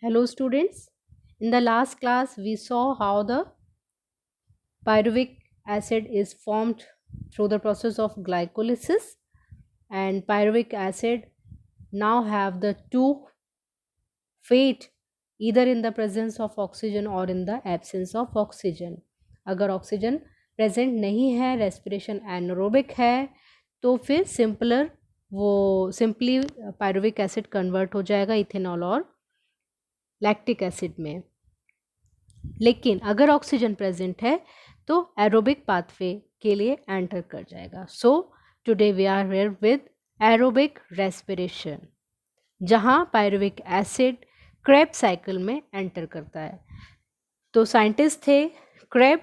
Hello students. In the last class we saw how the pyruvic acid is formed through the process of glycolysis, and pyruvic acid now have the two fate, either in the presence of oxygen or in the absence of oxygen. अगर oxygen present नहीं है, respiration anaerobic है, तो फिर simply pyruvic acid convert हो जाएगा ethanol और lactic acid में। लेकिन अगर ऑक्सीजन प्रेजेंट है तो एरोबिक पाथवे के लिए एंटर कर जाएगा। So today we are here with aerobic respiration, जहां पायरुविक एसिड क्रेब साइकिल में एंटर करता है। तो साइंटिस्ट थे Kreb,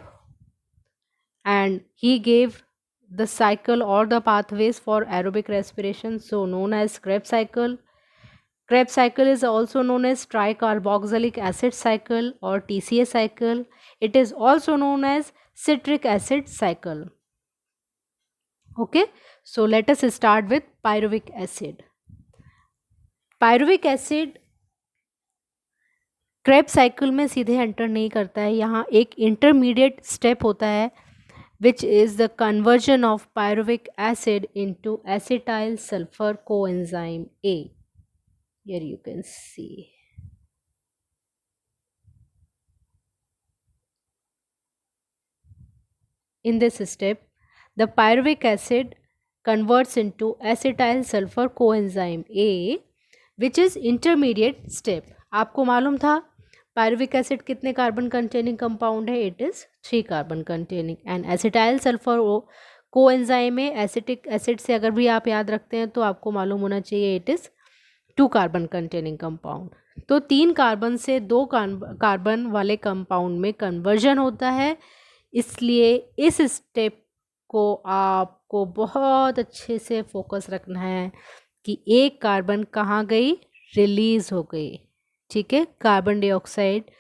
and he gave the cycle और the pathways for aerobic respiration, so known as Krebs cycle. Krebs cycle is also known as tricarboxylic acid cycle or TCA cycle. It is also known as citric acid cycle. Okay, so let us start with pyruvic acid. Pyruvic acid crab cycle में सीधे enter नहीं करता है, यहाँ एक intermediate step होता है which is the conversion of pyruvic acid into acetyl sulfur coenzyme A. Here you can see. In this step, the pyruvic acid converts into acetyl sulfur coenzyme A, which is intermediate step. आपको मालूम था pyruvic acid कितने carbon containing compound है? It is 3 carbon containing. And acetyl sulphur coenzyme में acetic acid से अगर भी आप याद रखते हैं तो आपको मालूम होना चाहिए it is 2 carbon containing compound. तो 3 कार्बन से 2 कार्बन वाले कंपाउंड में कन्वर्जन होता है, इसलिए इस स्टेप को आपको बहुत अच्छे से फोकस रखना है कि एक कार्बन कहाँ गई? रिलीज हो गई। ठीक है, कार्बन डाइऑक्साइड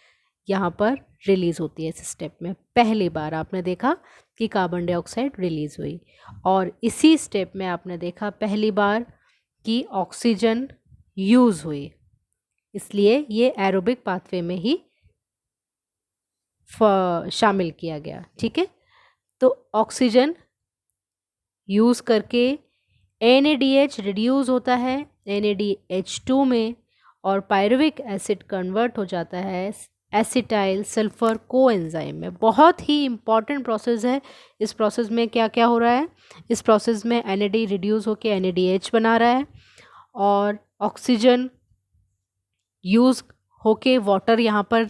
यहाँ पर रिलीज होती है इस स्टेप में। पहली बार आपने देखा कि कार्बन डाइऑक्साइड रिलीज हुई, और इसी स्टेप में आपने देखा पहली बार कि ऑक्सीजन यूज हुई, इसलिए ये एरोबिक पाथवे में ही शामिल किया गया। ठीक है, तो ऑक्सीजन यूज करके NADH रिड्यूस होता है NADH2 में, और पायरुविक एसिड कन्वर्ट हो जाता है एसिटाइल सल्फर कोएंजाइम में। बहुत ही इम्पॉर्टेंट प्रोसेस है। इस प्रोसेस में क्या क्या हो रहा है? इस प्रोसेस में NAD रिड्यूस होकर NADH बना रहा है, और ऑक्सीजन यूज़ होके वाटर यहाँ पर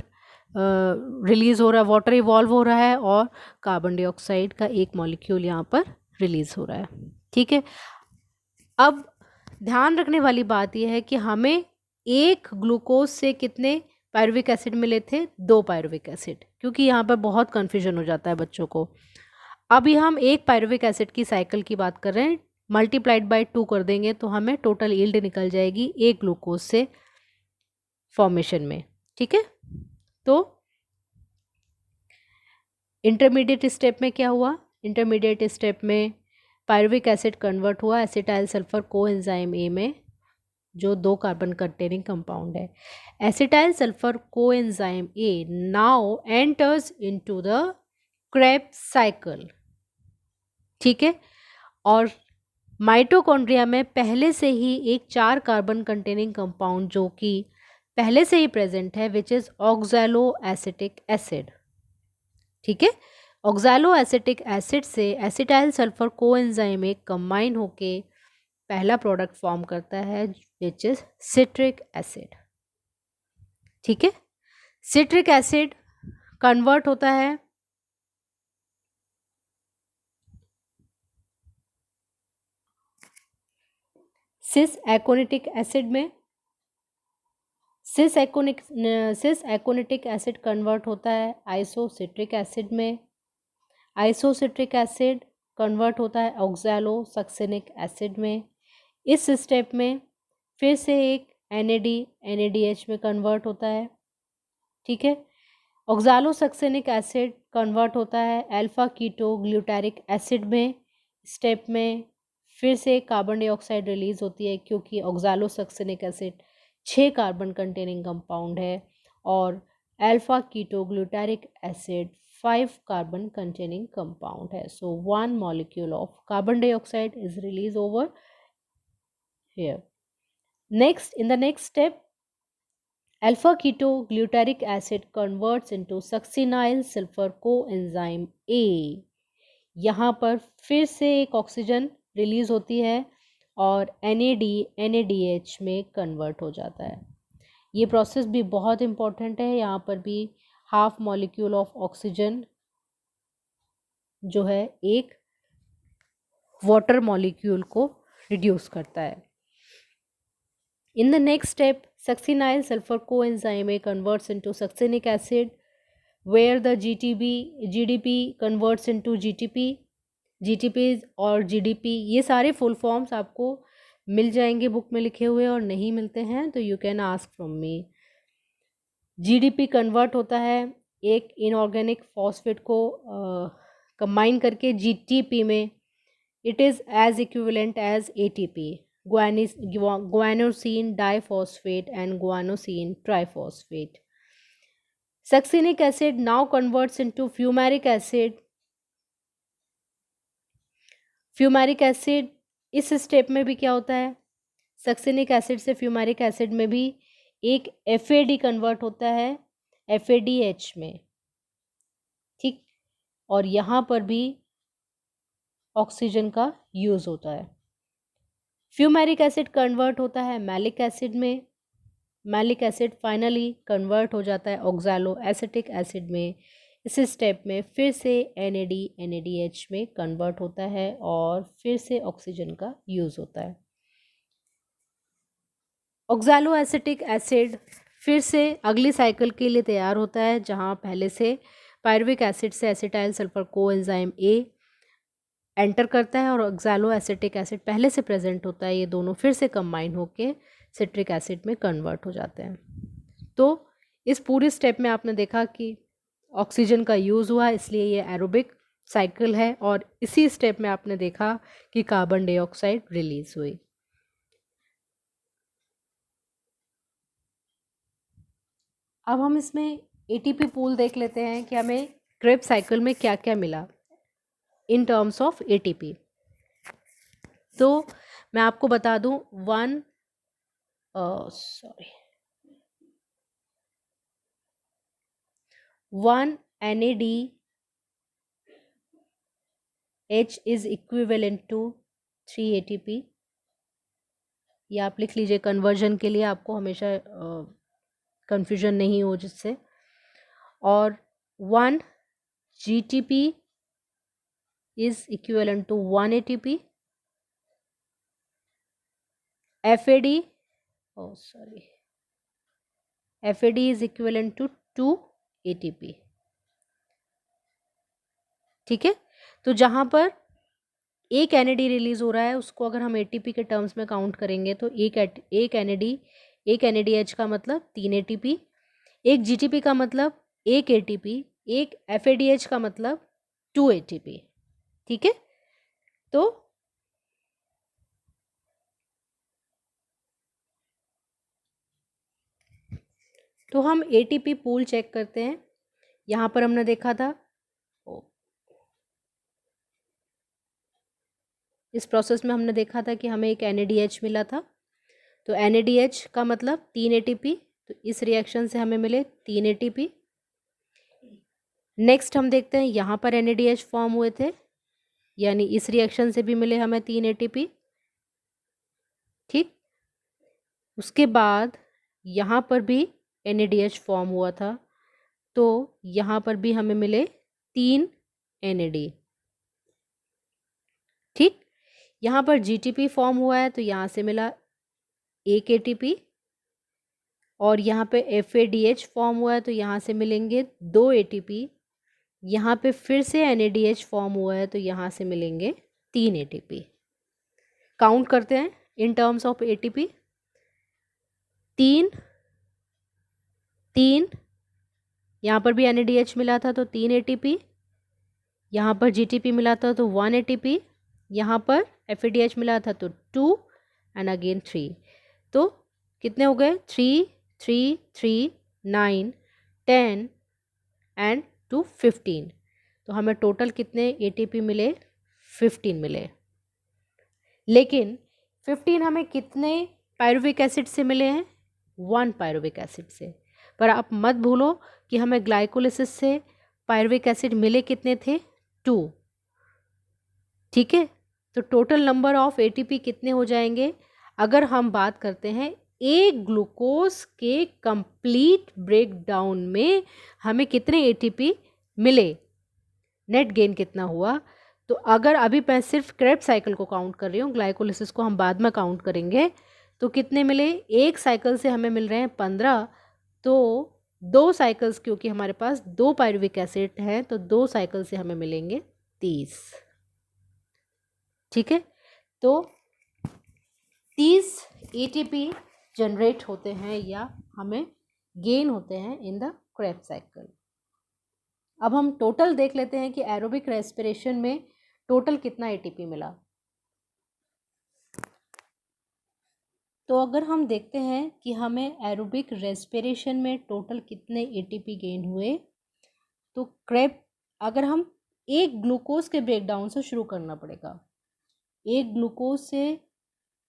रिलीज़ हो रहा है, वाटर इवॉल्व हो रहा है, और कार्बन डाइऑक्साइड का एक मॉलिक्यूल यहाँ पर रिलीज़ हो रहा है। ठीक है, अब ध्यान रखने वाली बात यह है कि हमें एक ग्लूकोज से कितने पायरुविक एसिड मिले थे? 2 पायरुविक एसिड, क्योंकि यहाँ पर बहुत कन्फ्यूजन हो जाता है बच्चों को। अभी हम एक पायरुविक एसिड की साइकिल की बात कर रहे हैं, मल्टीप्लाइड बाय 2 कर देंगे तो हमें टोटल यील्ड निकल जाएगी एक ग्लूकोज से फॉर्मेशन में। ठीक है, तो इंटरमीडिएट स्टेप में क्या हुआ? इंटरमीडिएट स्टेप में पायरुविक एसिड कन्वर्ट हुआ एसिटाइल सल्फर कोएंजाइम ए में, जो 2 कार्बन कंटेनिंग कंपाउंड है। Acetyl sulphur coenzyme A now enters into the Krebs cycle. ठीक है, और माइटोकॉन्ड्रिया में पहले से ही एक 4 कार्बन कंटेनिंग कंपाउंड जो कि पहले से ही प्रेजेंट है, which is oxalo acetic acid. ठीक है, ऑक्सैलो एसिटिक एसिड से एसिटाइल सल्फर कोएंजाइम एक कंबाइन होके पहला प्रोडक्ट फॉर्म करता है, विच इज सिट्रिक एसिड। ठीक है, सिट्रिक एसिड कन्वर्ट होता है सिस एकोनिटिक एसिड में। सिस एकोनिटिक एसिड कन्वर्ट होता है आइसोसिट्रिक एसिड में। आइसोसिट्रिक एसिड कन्वर्ट होता है ऑक्सैलो सक्सेनिक एसिड में। इस स्टेप में फिर से एक NADH में कन्वर्ट होता है। ठीक है, ऑक्सैलो सक्सेनिक एसिड कन्वर्ट होता है अल्फा कीटो ग्लूटारिक एसिड में। स्टेप में फिर से कार्बन डाइऑक्साइड रिलीज होती है, क्योंकि oxalo succinic acid 6 carbon containing compound है, और alpha ketoglutaric acid 5 carbon containing compound है. So 1 molecule of carbon dioxide is released over here. Next, in the next step, alpha ketoglutaric acid converts into succinyl sulfur coenzyme A. यहाँ पर फिर से एक oxygen release होती है और NADH में कन्वर्ट हो जाता है. ये प्रोसेस भी बहुत इम्पॉर्टेंट है. यहाँ पर भी हाफ मॉलिक्यूल ऑफ ऑक्सीजन जो है एक वाटर मॉलिक्यूल को रिड्यूस करता है. In the next step, succinyl sulfur coenzyme A converts into succinic acid, where the GDP converts into GTP. GTP और GDP ये सारे फुल फॉर्म्स आपको मिल जाएंगे बुक में लिखे हुए, और नहीं मिलते हैं तो you can ask from me. GDP convert होता है एक इनऑर्गेनिक फॉस्फेट को कंबाइन करके GTP में. It is as equivalent as ATP, guanosine diphosphate and guanosine triphosphate. Succinic acid now converts into fumaric acid. Fumaric acid इस step में भी क्या होता है, सक्सिनिक एसिड से फ्यूमेरिक एसिड में भी एक FAD कन्वर्ट होता है FADH में. ठीक, और यहाँ पर भी ऑक्सीजन का यूज़ होता है. फ्यूमेरिक एसिड कन्वर्ट होता है मैलिक एसिड में. मैलिक एसिड फाइनली कन्वर्ट हो जाता है ऑक्सैलो एसिटिक एसिड में. इस स्टेप में फिर से NADH में कन्वर्ट होता है और फिर से ऑक्सीजन का यूज़ होता है. ऑक्सैलो एसिटिक एसिड फिर से अगली साइकिल के लिए तैयार होता है, जहाँ पहले से पायरुविक एसिड से acetyl sulphur coenzyme A enter करता है और ऑक्सैलो एसिटिक एसिड पहले से प्रेजेंट होता है. ये दोनों फिर से कंबाइन होके सिट्रिक एसिड में कन्वर्ट हो जाते हैं. तो इस पूरे स्टेप में आपने देखा कि ऑक्सीजन का यूज़ हुआ, इसलिए ये एरोबिक साइकिल है, और इसी स्टेप में आपने देखा कि कार्बन डाइऑक्साइड रिलीज हुई. अब हम इसमें ATP पूल देख लेते हैं कि हमें क्रेब्स साइकिल में क्या क्या मिला इन टर्म्स ऑफ ATP. तो मैं आपको बता दूं, 1 NADH is equivalent to 3 ATP. ये आप लिख लीजिए कन्वर्जन के लिए, आपको हमेशा कंफ्यूजन नहीं हो जिससे. और 1 GTP is equivalent to 1 ATP. FAD is equivalent to 2 ATP. ठीक है, तो जहाँ पर एक NAD रिलीज हो रहा है उसको अगर हम ATP के टर्म्स में काउंट करेंगे तो एक NADH का मतलब 3 ATP, एक GTP का मतलब 1 ATP, एक FADH का मतलब 2 ATP. ठीक है, तो हम ATP पूल चेक करते हैं. यहाँ पर हमने देखा था इस प्रोसेस में हमने देखा था कि हमें एक NADH मिला था. तो NADH का मतलब 3 ATP, तो इस रिएक्शन से हमें मिले 3 ATP. नेक्स्ट हम देखते हैं यहाँ पर NADH फॉर्म हुए थे, यानी इस रिएक्शन से भी मिले हमें 3 ATP. ठीक, उसके बाद यहाँ पर भी NADH फॉर्म हुआ था, तो यहाँ पर भी हमें मिले 3 NAD. ठीक, यहाँ पर GTP फॉर्म हुआ है तो यहाँ से मिला 1 ATP, और यहाँ पे FADH फॉर्म हुआ है तो यहाँ से मिलेंगे 2 ATP. यहाँ पे फिर से NADH फॉर्म हुआ है तो यहाँ से मिलेंगे 3 ATP. काउंट करते हैं इन टर्म्स ऑफ ATP. 3 3, यहाँ पर भी NADH मिला था तो 3 ATP, यहाँ पर GTP मिला था तो 1 ATP, यहाँ पर FADH मिला था तो 2 एंड अगेन 3. तो कितने हो गए? 3 3 3 9 10 एंड 2 15। तो हमें टोटल कितने एटीपी मिले? 15 मिले। लेकिन 15 हमें कितने पायरुविक एसिड से मिले हैं? 1 पायरुविक एसिड से। पर आप मत भूलो कि हमें ग्लाइकोलिसिस से पायरुविक एसिड मिले कितने थे? 2। ठीक है, तो टोटल नंबर ऑफ एटीपी कितने हो जाएंगे? अगर हम बात करते हैं एक ग्लूकोज के कंप्लीट ब्रेकडाउन में हमें कितने एटीपी मिले, नेट गेन कितना हुआ? तो अगर अभी मैं सिर्फ क्रेब्स साइकिल को काउंट कर रही हूँ, ग्लाइकोलिसिस को हम बाद में काउंट करेंगे, तो कितने मिले? एक साइकिल से हमें मिल रहे हैं 15। तो 2 साइकिल्स, क्योंकि हमारे पास 2 पायरुविक एसिड हैं, तो 2 साइकिल से हमें मिलेंगे 30। ठीक है, तो 30 एटीपी जनरेट होते हैं या हमें गेन होते हैं इन द क्रेब्स साइकिल। अब हम टोटल देख लेते हैं कि एरोबिक रेस्पिरेशन में टोटल कितना एटीपी मिला। तो अगर हम देखते हैं कि हमें एरोबिक रेस्पिरेशन में टोटल कितने एटीपी गेन हुए, तो अगर हम एक ग्लूकोज के ब्रेकडाउन से शुरू करना पड़ेगा। एक ग्लूकोज से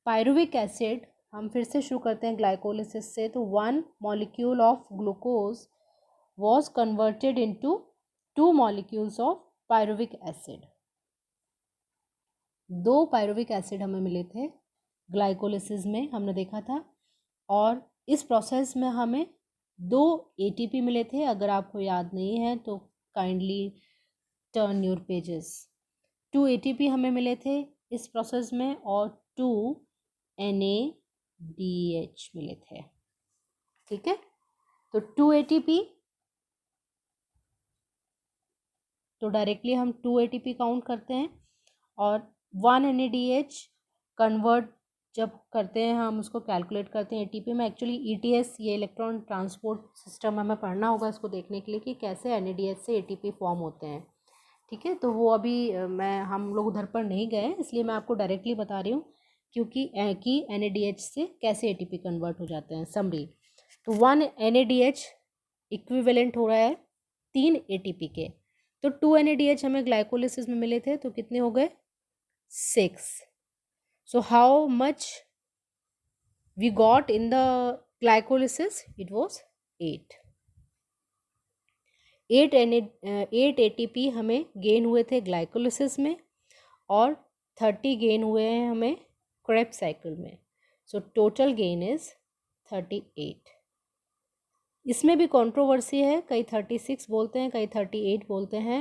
पायरुविक एसिड, हम फिर से शुरू करते हैं ग्लाइकोलिसिस से, तो 1 molecule of glucose was converted into 2 molecules of pyruvic acid। 2 pyruvic acid हमें मिले थे ग्लाइकोलिसिस में, हमने देखा था। और इस प्रोसेस में हमें 2 एटीपी मिले थे। अगर आपको याद नहीं है तो kindly turn your pages. 2 ATP हमें मिले थे इस प्रोसेस में और 2 NADH मिले थे। ठीक है, तो 2 एटीपी, तो डायरेक्टली हम 2 एटीपी काउंट करते हैं और 1 NADH कन्वर्ट जब करते हैं हम उसको कैलकुलेट करते हैं एटीपी में। एक्चुअली ETS, ये इलेक्ट्रॉन ट्रांसपोर्ट सिस्टम, हमें पढ़ना होगा इसको देखने के लिए कि कैसे NADH से एटीपी फॉर्म होते हैं। ठीक है, तो वो अभी हम लोग उधर पर नहीं गए, इसलिए मैं आपको डायरेक्टली बता रही हूँ क्योंकि NADH से कैसे एटीपी कन्वर्ट हो जाते हैं। समरी, तो 1 NADH इक्विवेलेंट हो रहा है 3 एटीपी के। तो 2 NADH हमें ग्लाइकोलिसिस में मिले थे, तो कितने हो गए? 6। So how much we got in the glycolysis? It was 8। 8 ATP हमें गेन हुए थे ग्लाइकोलिसिस में और 30 गेन हुए हैं हमें क्रेब्स साइकिल में। So total gain is 38। इसमें भी कंट्रोवर्सी है, कई 36 बोलते हैं, कई 38 बोलते हैं।